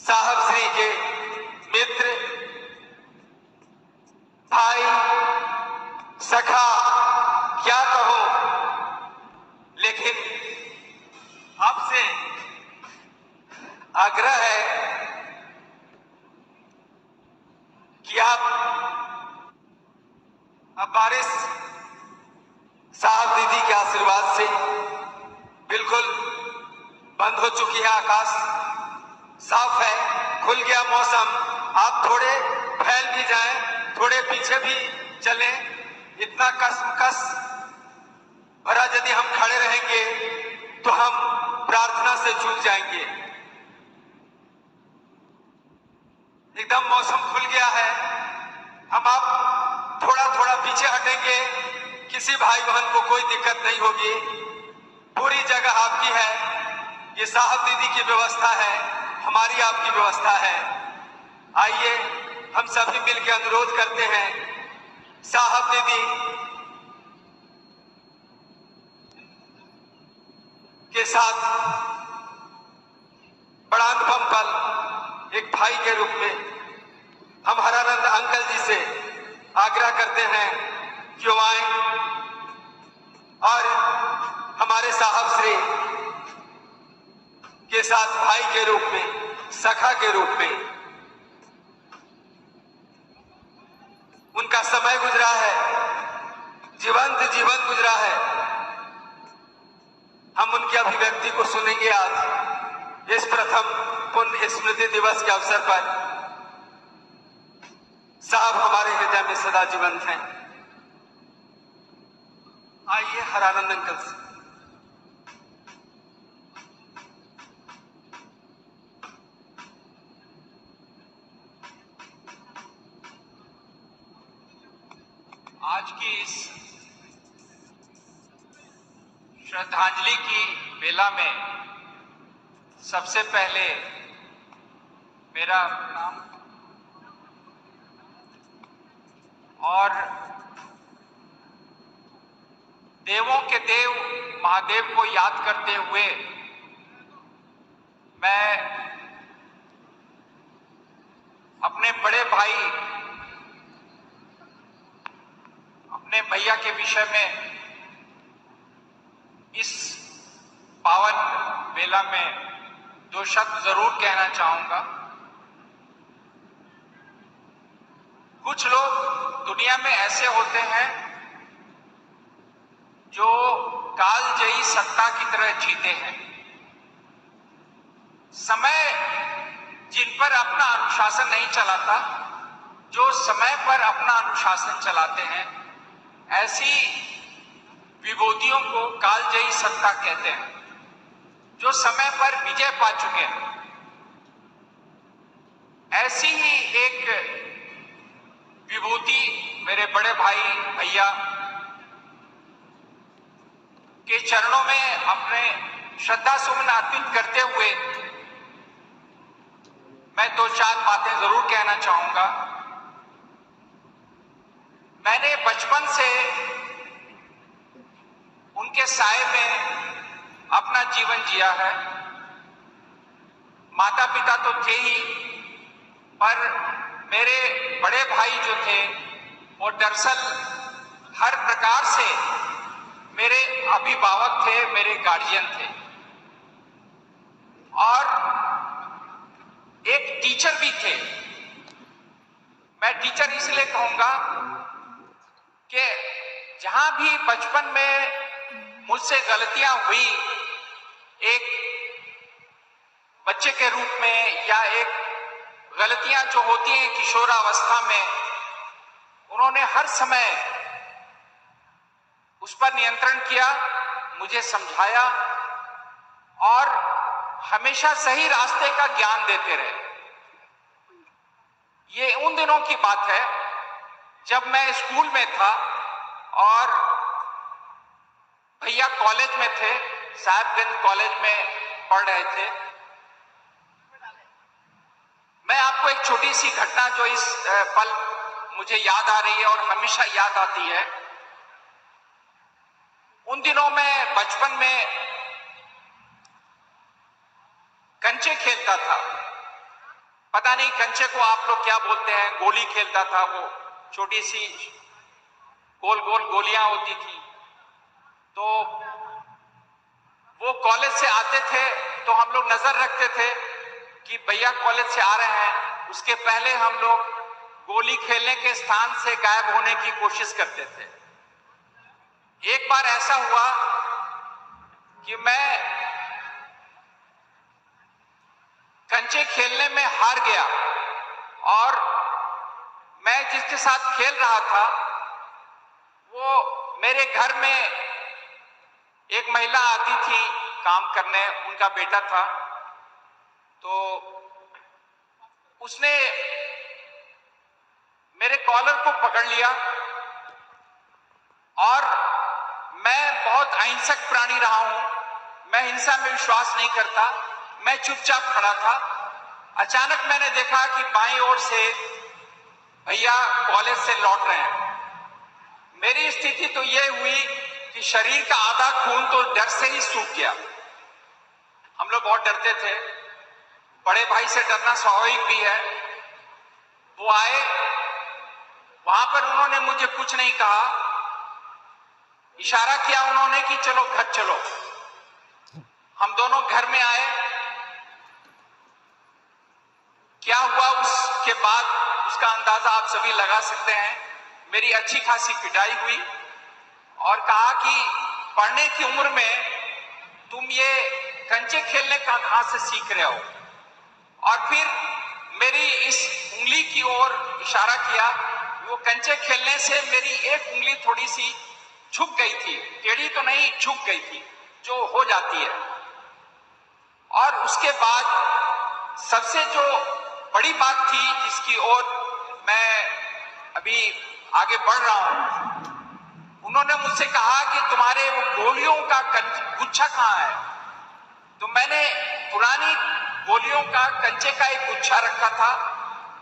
साहब श्री के मित्र, भाई, सखा, क्या कहूं, लेकिन आपसे आग्रह है कि आप अब बारिश साहब दीदी के आशीर्वाद से बिल्कुल बंद हो चुकी है। आकाश साफ है, खुल गया मौसम। आप थोड़े फैल भी जाएं, थोड़े पीछे भी चलें। इतना कसमकस भरा यदि हम खड़े रहेंगे तो हम प्रार्थना से चूक जाएंगे। एकदम मौसम खुल गया है, हम आप थोड़ा थोड़ा पीछे हटेंगे, किसी भाई बहन को कोई दिक्कत नहीं होगी। पूरी जगह आपकी है, ये साहब दीदी की व्यवस्था है, हमारी आपकी व्यवस्था है। आइए हम सभी मिलकर अनुरोध करते हैं, साहब दीदी के साथ बड़ा अनुपम पल एक भाई के रूप में हम हरानंद अंकल जी से आग्रह करते हैं कि वो आए और हमारे साहब श्री के साथ भाई के रूप में, सखा के रूप में उनका समय गुजरा है, जीवंत जीवन गुजरा है। हम उनकी अभिव्यक्ति को सुनेंगे आज इस प्रथम पुण्य स्मृति दिवस के अवसर पर। साहब हमारे हृदय में सदा जीवंत हैं। आइए हरानंद अंकल से। आज की इस श्रद्धांजलि की बेला में सबसे पहले मेरा प्रणाम और देवों के देव महादेव को याद करते हुए मैं अपने बड़े भाई, अपने भैया के विषय में इस पावन बेला में दो शब्द जरूर कहना चाहूंगा। कुछ लोग दुनिया में ऐसे होते हैं जो कालजयी सत्ता की तरह जीते हैं। समय जिन पर अपना अनुशासन नहीं चलाता, जो समय पर अपना अनुशासन चलाते हैं, ऐसी विभूतियों को कालजयी सत्ता कहते हैं, जो समय पर विजय पा चुके हैं। ऐसी ही एक विभूति मेरे बड़े भाई भैया के चरणों में अपने श्रद्धा सुमन अर्पित करते हुए मैं दो चार बातें जरूर कहना चाहूंगा। मैंने बचपन से उनके साए में अपना जीवन जिया है। माता पिता तो थे ही, पर मेरे बड़े भाई जो थे वो दरअसल हर प्रकार से मेरे अभिभावक थे, मेरे गार्जियन थे और एक टीचर भी थे। मैं टीचर इसलिए कहूंगा कि जहां भी बचपन में मुझसे गलतियां हुई, एक बच्चे के रूप में, या एक गलतियां जो होती हैं किशोरावस्था में, उन्होंने हर समय उस पर नियंत्रण किया, मुझे समझाया और हमेशा सही रास्ते का ज्ञान देते रहे। ये उन दिनों की बात है जब मैं स्कूल में था और भैया कॉलेज में थे, साहिबगंज कॉलेज में पढ़ रहे थे। मैं आपको एक छोटी सी घटना जो इस पल मुझे याद आ रही है और हमेशा याद आती है। उन दिनों में बचपन में कंचे खेलता था पता नहीं कंचे को आप लोग क्या बोलते हैं, गोली खेलता था, वो छोटी सी गोल गोल गोलियां होती थी। तो वो कॉलेज से आते थे तो हम लोग नजर रखते थे कि भैया कॉलेज से आ रहे हैं, उसके पहले हम लोग गोली खेलने के स्थान से गायब होने की कोशिश करते थे। एक बार ऐसा हुआ कि मैं कंचे खेलने में हार गया और मैं जिसके साथ खेल रहा था वो मेरे घर में एक महिला आती थी काम करने, उनका बेटा था। तो उसने मेरे कॉलर को पकड़ लिया और मैं बहुत अहिंसक प्राणी रहा हूं, मैं हिंसा में विश्वास नहीं करता, मैं चुपचाप खड़ा था। अचानक मैंने देखा कि बाईं ओर से भैया कॉलेज से लौट रहे हैं। मेरी स्थिति तो यह हुई कि शरीर का आधा खून तो डर से ही सूख गया। हम लोग बहुत डरते थे, बड़े भाई से डरना स्वाभाविक भी है। वो आए, वहां पर उन्होंने मुझे कुछ नहीं कहा, इशारा किया उन्होंने कि चलो घर चलो। हम दोनों घर में आए। क्या हुआ उसके बाद उसका अंदाजा आप सभी लगा सकते हैं। मेरी अच्छी खासी पिटाई हुई और कहा कि पढ़ने की उम्र में तुम ये कंचे खेलने का कहां से सीख रहे हो। और फिर मेरी इस उंगली की ओर इशारा किया। वो कंचे खेलने से मेरी एक उंगली थोड़ी सी झुक गई थी, टेढ़ी तो नहीं, झुक गई थी, जो हो जाती है। और उसके बाद सबसे जो बड़ी बात थी जिसकी ओर मैं अभी आगे बढ़ रहा हूं, उन्होंने मुझसे कहा कि तुम्हारे वो गोलियों का गुच्छा कहां है। तो मैंने पुरानी गोलियों का कंचे का एक गुच्छा रखा था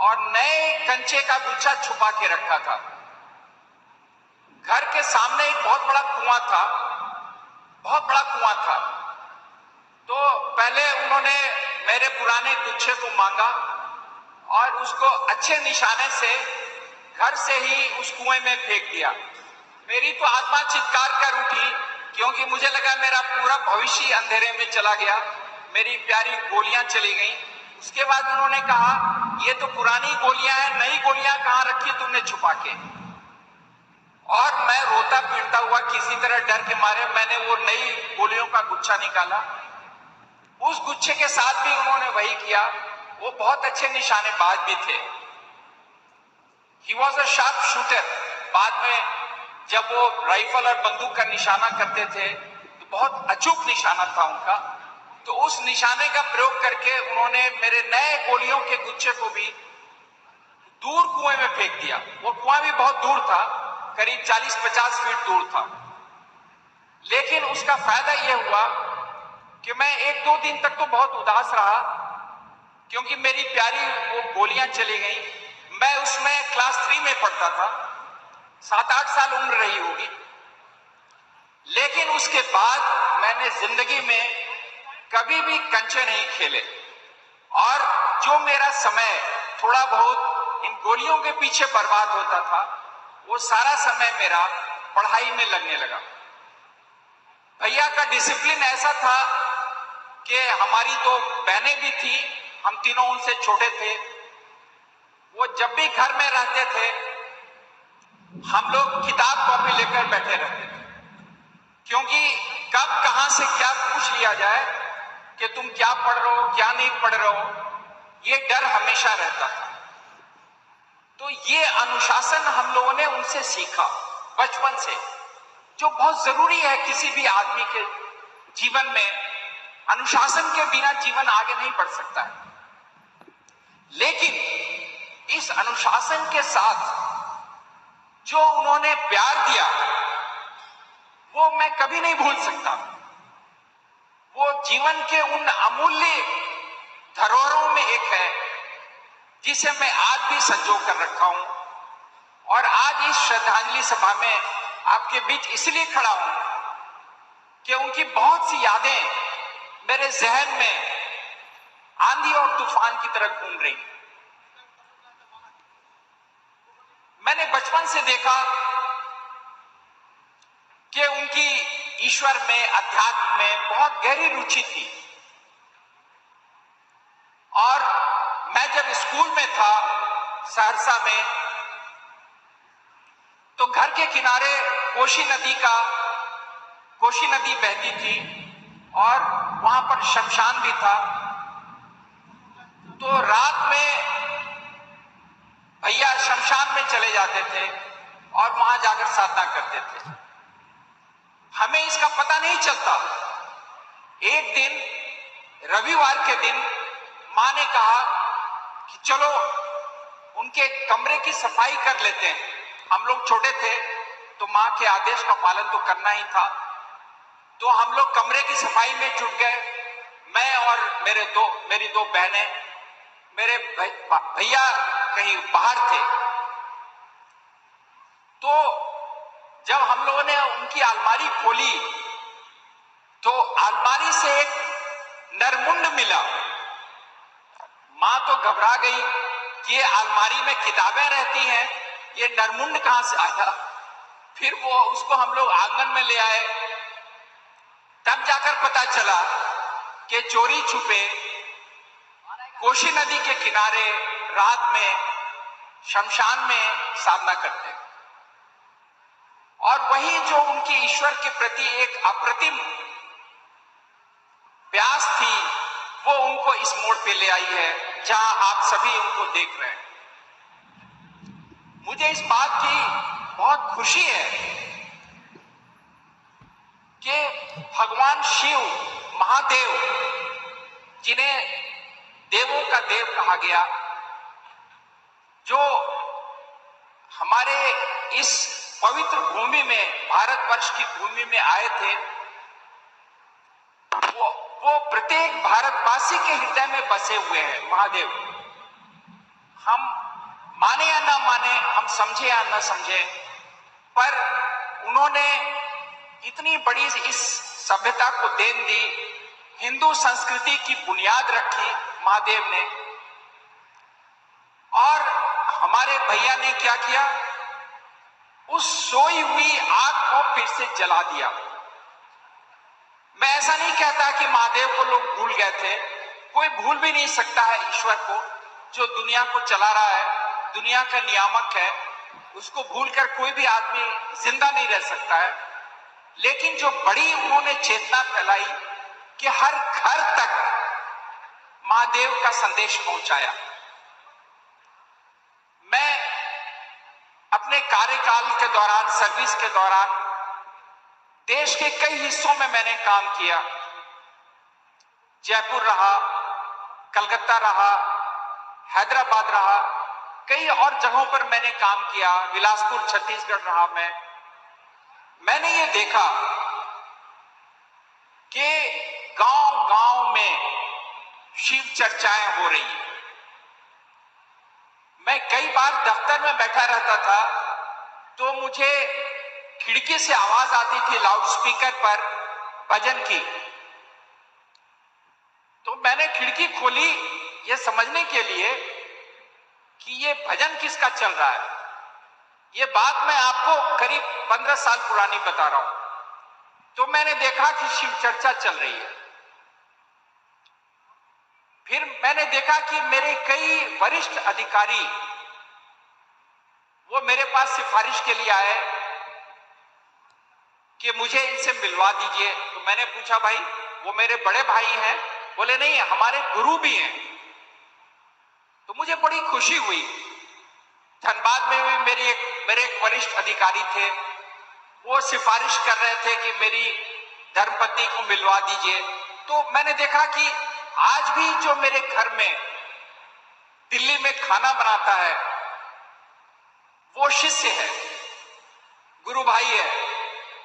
और नए कंचे का गुच्छा छुपा के रखा था। घर के सामने एक बहुत बड़ा कुआं था, बहुत बड़ा कुआं था। तो पहले उन्होंने मेरे पुराने गुच्छे को मांगा और उसको अच्छे निशाने से घर से ही उस कुएं में फेंक दिया। मेरी तो आत्मा चित्कार कर उठी क्योंकि मुझे लगा मेरा पूरा भविष्य अंधेरे में चला गया, मेरी प्यारी गोलियां चली गई। उसके बाद उन्होंने कहा ये तो पुरानी गोलियां हैं, नई गोलियां कहां रखी तुमने छुपा के। और मैं रोता पीटता हुआ किसी तरह डर के मारे मैंने वो नई गोलियों का गुच्छा निकाला। उस गुच्छे के साथ भी उन्होंने वही किया। वो बहुत अच्छे निशानेबाज भी थे। He was a sharp shooter. बाद में जब वो राइफल और बंदूक का निशाना करते थे तो बहुत अचूक निशाना था उनका। तो उस निशाने का प्रयोग करके उन्होंने मेरे नए गोलियों के गुच्छे को भी दूर कुएं में फेंक दिया। वो कुआं भी बहुत दूर था, करीब 40-50 फीट दूर था। लेकिन उसका फायदा यह हुआ कि मैं 1-2 दिन तक तो बहुत उदास रहा क्योंकि मेरी प्यारी वो गोलियां चली गई। मैं उसमें क्लास 3 में पढ़ता था, 7-8 साल उम्र रही होगी। लेकिन उसके बाद मैंने जिंदगी में कभी भी कंचे नहीं खेले और जो मेरा समय थोड़ा बहुत इन गोलियों के पीछे बर्बाद होता था वो सारा समय मेरा पढ़ाई में लगने लगा। भैया का डिसिप्लिन ऐसा था कि हमारी 2 बहनें भी थी, हम तीनों उनसे छोटे थे। वो जब भी घर में रहते थे हम लोग किताब कॉपी लेकर बैठे रहते थे क्योंकि कब कहां से क्या पूछ लिया जाए कि तुम क्या पढ़ रहे हो, क्या नहीं पढ़ रहे हो, ये डर हमेशा रहता था। तो ये अनुशासन हम लोगों ने उनसे सीखा बचपन से, जो बहुत जरूरी है किसी भी आदमी के जीवन में। अनुशासन के बिना जीवन आगे नहीं बढ़ सकता है। लेकिन इस अनुशासन के साथ जो उन्होंने प्यार दिया वो मैं कभी नहीं भूल सकता। वो जीवन के उन अमूल्य धरोहरों में एक है जिसे मैं आज भी संजो कर रखा हूं और आज इस श्रद्धांजलि सभा में आपके बीच इसलिए खड़ा हूं कि उनकी बहुत सी यादें मेरे जहन में आंधी और तूफान की तरह घूम रही। मैंने बचपन से देखा कि उनकी ईश्वर में, अध्यात्म में बहुत गहरी रुचि थी। और मैं जब स्कूल में था सहरसा में, तो घर के किनारे कोशी नदी बहती थी और वहां पर शमशान भी था। तो रात में भैया शमशान में चले जाते थे और वहां जाकर साधना करते थे। हमें इसका पता नहीं चलता। एक दिन रविवार के दिन मां ने कहा कि चलो उनके कमरे की सफाई कर लेते हैं। हम लोग छोटे थे तो मां के आदेश का पालन तो करना ही था। तो हम लोग कमरे की सफाई में जुट गए, मैं और मेरी दो बहनें। मेरे भैया कहीं बाहर थे। तो जब हम लोगों ने उनकी अलमारी खोली तो अलमारी से एक नरमुंड मिला। मां तो घबरा गई कि ये अलमारी में किताबें रहती हैं, ये नरमुंड कहां से आया। फिर उसको हम लोग आंगन में ले आए। तब जाकर पता चला कि चोरी छुपे कोशी नदी के किनारे रात में शमशान में साधना करते। और वही जो उनकी ईश्वर के प्रति एक अप्रतिम प्यास थी, वो उनको इस मोड़ पे ले आई है जहां आप सभी उनको देख रहे हैं। मुझे इस बात की बहुत खुशी है कि भगवान शिव, महादेव, जिन्हें देवों का देव कहा गया, जो हमारे इस पवित्र भूमि में, भारतवर्ष की भूमि में आए थे, वो प्रत्येक भारतवासी के हृदय में बसे हुए हैं। महादेव, हम माने या ना माने, हम समझे या ना समझे, पर उन्होंने इतनी बड़ी इस सभ्यता को देन दी, हिंदू संस्कृति की बुनियाद रखी महादेव ने। और हमारे भैया ने क्या किया, उस सोई हुई आग को फिर से जला दिया। मैं ऐसा नहीं कहता कि महादेव को लोग भूल गए थे, कोई भूल भी नहीं सकता है ईश्वर को, जो दुनिया को चला रहा है, दुनिया का नियामक है। उसको भूलकर कोई भी आदमी जिंदा नहीं रह सकता है। लेकिन जो बड़ी उन्होंने चेतना फैलाई कि हर घर तक महादेव का संदेश पहुंचाया। मैं अपने कार्यकाल के दौरान, सर्विस के दौरान, देश के कई हिस्सों में मैंने काम किया। जयपुर रहा, कलकत्ता रहा, हैदराबाद रहा, कई और जगहों पर मैंने काम किया, बिलासपुर छत्तीसगढ़ रहा। मैंने ये देखा कि गांव-गांव में शिव चर्चाएं हो रही हैं। मैं कई बार दफ्तर में बैठा रहता था तो मुझे खिड़की से आवाज आती थी लाउडस्पीकर पर भजन की। तो मैंने खिड़की खोली ये समझने के लिए कि ये भजन किसका चल रहा है। ये बात मैं आपको करीब 15 साल पुरानी बता रहा हूं। तो मैंने देखा कि शिव चर्चा चल रही है। फिर मैंने देखा कि मेरे कई वरिष्ठ अधिकारी वो मेरे पास सिफारिश के लिए आए कि मुझे इनसे मिलवा दीजिए। तो मैंने पूछा, भाई वो मेरे बड़े भाई हैं? बोले नहीं, हमारे गुरु भी हैं। तो मुझे बड़ी खुशी हुई। धनबाद में भी मेरे एक वरिष्ठ अधिकारी थे, वो सिफारिश कर रहे थे कि मेरी धर्मपत्नी को मिलवा दीजिए। तो मैंने देखा कि आज भी जो मेरे घर में दिल्ली में खाना बनाता है वो शिष्य है, गुरु भाई है,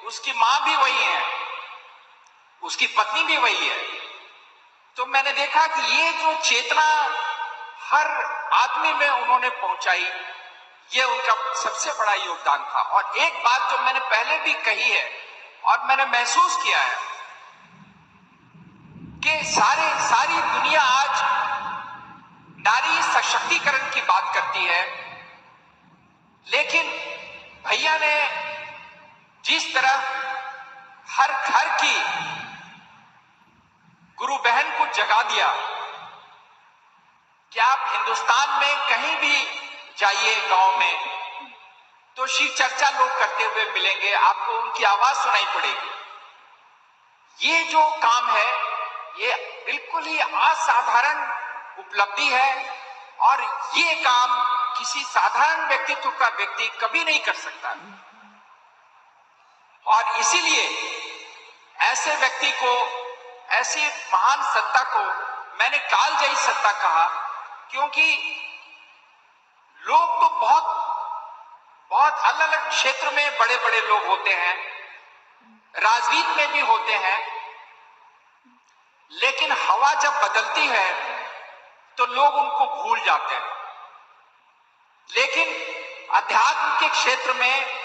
उसकी मां भी वही है, उसकी पत्नी भी वही है। तो मैंने देखा कि ये जो चेतना हर आदमी में उन्होंने पहुंचाई, ये उनका सबसे बड़ा योगदान था। और एक बात जो मैंने पहले भी कही है और मैंने महसूस किया है कि सारी दुनिया आज नारी सशक्तिकरण की बात करती है, लेकिन भैया ने जिस तरह हर घर की गुरु बहन को जगा दिया कि आप हिंदुस्तान में कहीं भी जाइए गांव में तो शिव चर्चा लोग करते हुए मिलेंगे, आपको उनकी आवाज सुनाई पड़ेगी। ये जो काम है ये बिल्कुल ही असाधारण उपलब्धि है और ये काम किसी साधारण व्यक्तित्व का व्यक्ति कभी नहीं कर सकता। और इसीलिए ऐसे व्यक्ति को, ऐसी महान सत्ता को मैंने कालजयी सत्ता कहा, क्योंकि लोग तो बहुत अलग अलग क्षेत्र में बड़े बड़े लोग होते हैं, राजनीति में भी होते हैं, लेकिन हवा जब बदलती है तो लोग उनको भूल जाते हैं। लेकिन अध्यात्म के क्षेत्र में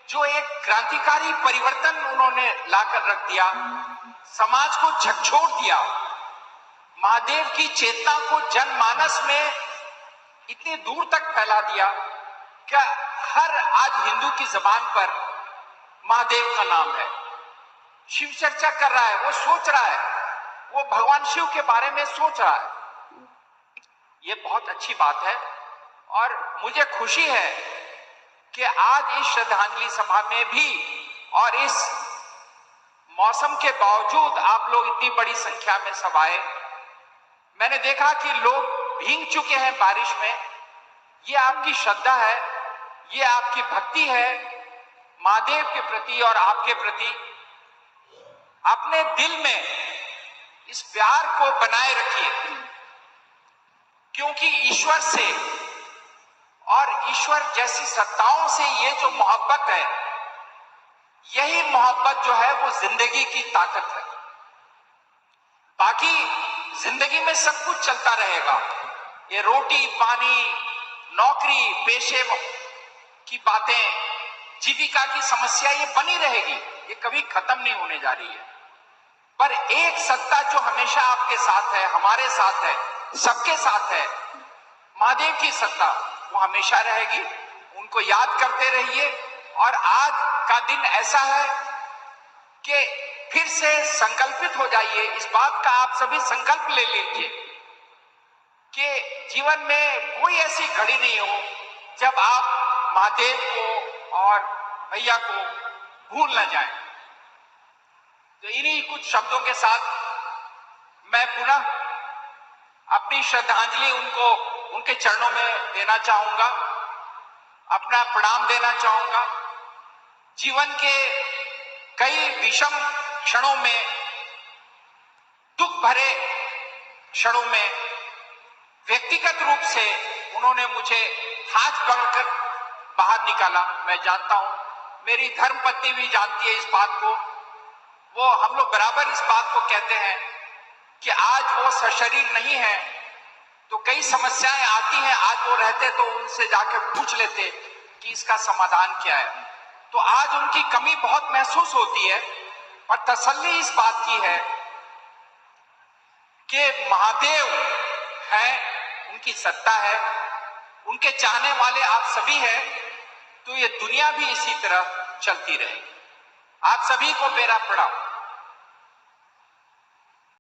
जो एक क्रांतिकारी परिवर्तन उन्होंने लाकर रख दिया, समाज को झकझोर दिया, महादेव की चेतना को जनमानस में इतनी दूर तक फैला दिया कि हर आज हिंदू की जबान पर महादेव का नाम है। शिव चर्चा कर रहा है, वो सोच रहा है, वो भगवान शिव के बारे में सोच रहा है। ये बहुत अच्छी बात है और मुझे खुशी है कि आज इस श्रद्धांजलि सभा में भी और इस मौसम के बावजूद आप लोग इतनी बड़ी संख्या में सब आए। मैंने देखा कि लोग भीग चुके हैं बारिश में। ये आपकी श्रद्धा है, ये आपकी भक्ति है महादेव के प्रति और आपके प्रति। अपने दिल में इस प्यार को बनाए रखिए, क्योंकि ईश्वर से और ईश्वर जैसी सत्ताओं से ये जो मोहब्बत है, यही मोहब्बत जो है वो जिंदगी की ताकत है। बाकी जिंदगी में सब कुछ चलता रहेगा, ये रोटी पानी, नौकरी, पेशे की बातें, जीविका की समस्या ये बनी रहेगी, ये कभी खत्म नहीं होने जा रही है। पर एक सत्ता जो हमेशा आपके साथ है, हमारे साथ है, सबके साथ है, महादेव की सत्ता, वो हमेशा रहेगी। उनको याद करते रहिए। और आज का दिन ऐसा है कि फिर से संकल्पित हो जाइए, इस बात का आप सभी संकल्प ले लीजिए कि जीवन में कोई ऐसी घड़ी नहीं हो जब आप महादेव को और भैया को भूल न जाएं। तो इन्हीं कुछ शब्दों के साथ मैं पुनः अपनी श्रद्धांजलि उनको उनके चरणों में देना चाहूंगा, अपना प्रणाम देना चाहूंगा। जीवन के कई विषम क्षणों में, दुख भरे क्षणों में व्यक्तिगत रूप से उन्होंने मुझे हाथ पकड़कर बाहर निकाला। मैं जानता हूं, मेरी धर्मपत्नी भी जानती है इस बात को। वो हम लोग बराबर इस बात को कहते हैं कि आज वो सशरीर नहीं है तो कई समस्याएं आती हैं, आज वो रहते तो उनसे जाकर पूछ लेते कि इसका समाधान क्या है। तो आज उनकी कमी बहुत महसूस होती है, पर तसल्ली इस बात की है कि महादेव है, उनकी सत्ता है, उनके चाहने वाले आप सभी हैं, तो ये दुनिया भी इसी तरह चलती रहेगी। आप सभी को मेरा प्रणाम।